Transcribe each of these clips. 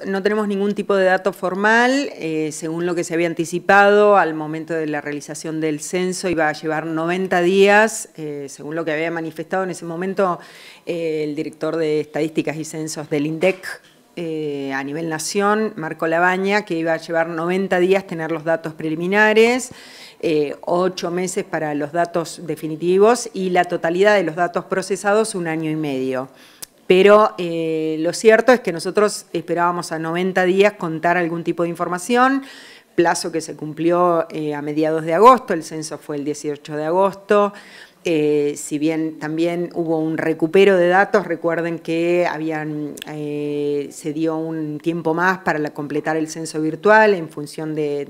No tenemos ningún tipo de dato formal, según lo que se había anticipado al momento de la realización del censo iba a llevar 90 días, según lo que había manifestado en ese momento el director de Estadísticas y Censos del INDEC a nivel nación, Marco Labaña, que iba a llevar 90 días tener los datos preliminares, 8 meses para los datos definitivos y la totalidad de los datos procesados 1 año y medio. Pero lo cierto es que nosotros esperábamos a 90 días contar algún tipo de información, plazo que se cumplió a mediados de agosto, el censo fue el 18 de agosto, si bien también hubo un recupero de datos, recuerden que se dio un tiempo más para completar el censo virtual en función de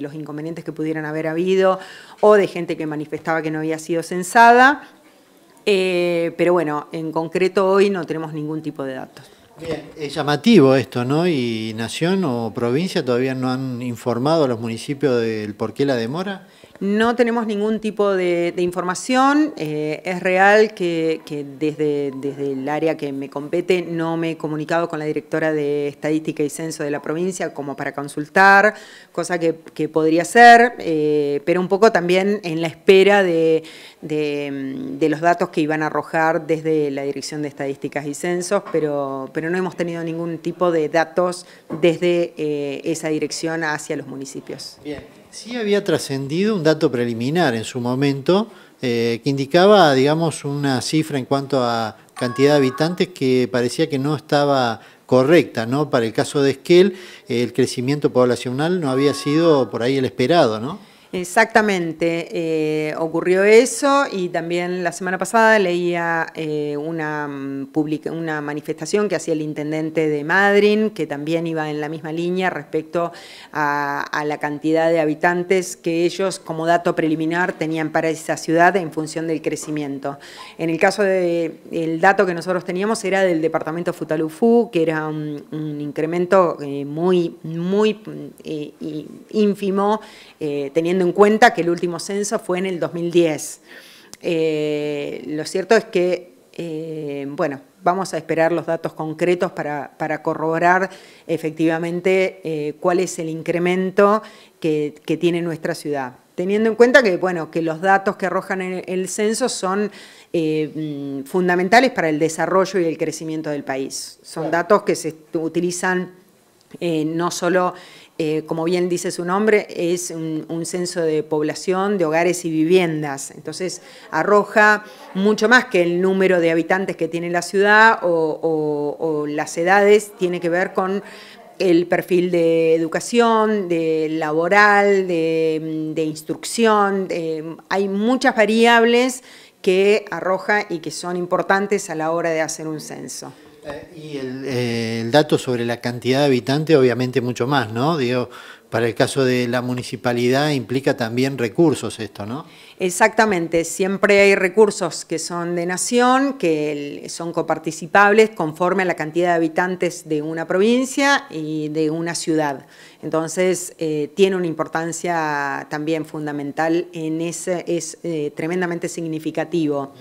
los inconvenientes que pudieran haber habido o de gente que manifestaba que no había sido censada. Pero bueno, en concreto hoy no tenemos ningún tipo de datos. Bien, es llamativo esto, ¿no? Y Nación o provincia todavía no han informado a los municipios del por qué la demora. No tenemos ningún tipo de información. Es real que desde el área que me compete no me he comunicado con la directora de Estadística y Censo de la provincia como para consultar, cosa que podría ser, pero un poco también en la espera de los datos que iban a arrojar desde la Dirección de Estadísticas y Censos, pero no hemos tenido ningún tipo de datos desde esa dirección hacia los municipios. Bien. Sí había trascendido un dato preliminar en su momento que indicaba, digamos, una cifra en cuanto a cantidad de habitantes que parecía que no estaba correcta, ¿no? Para el caso de Esquel, el crecimiento poblacional no había sido por ahí el esperado, ¿no? Exactamente, ocurrió eso y también la semana pasada leía una manifestación que hacía el intendente de Madryn, que también iba en la misma línea respecto a la cantidad de habitantes que ellos como dato preliminar tenían para esa ciudad en función del crecimiento. En el caso del dato que nosotros teníamos era del departamento Futalufú, que era un incremento muy ínfimo, teniendo en cuenta que el último censo fue en el 2010. Lo cierto es que, vamos a esperar los datos concretos para corroborar efectivamente cuál es el incremento que tiene nuestra ciudad. Teniendo en cuenta que los datos que arrojan en el censo son fundamentales para el desarrollo y el crecimiento del país. Son datos que se utilizan no solo, como bien dice su nombre, es un censo de población, de hogares y viviendas. Entonces, arroja mucho más que el número de habitantes que tiene la ciudad o las edades, tiene que ver con el perfil de educación, de laboral, de instrucción. Hay muchas variables que arroja y que son importantes a la hora de hacer un censo. Y el dato sobre la cantidad de habitantes, obviamente mucho más, ¿no? Digo, para el caso de la municipalidad implica también recursos esto, ¿no? Exactamente, siempre hay recursos que son de nación, que son coparticipables conforme a la cantidad de habitantes de una provincia y de una ciudad. Entonces, tiene una importancia también fundamental en ese, es tremendamente significativo.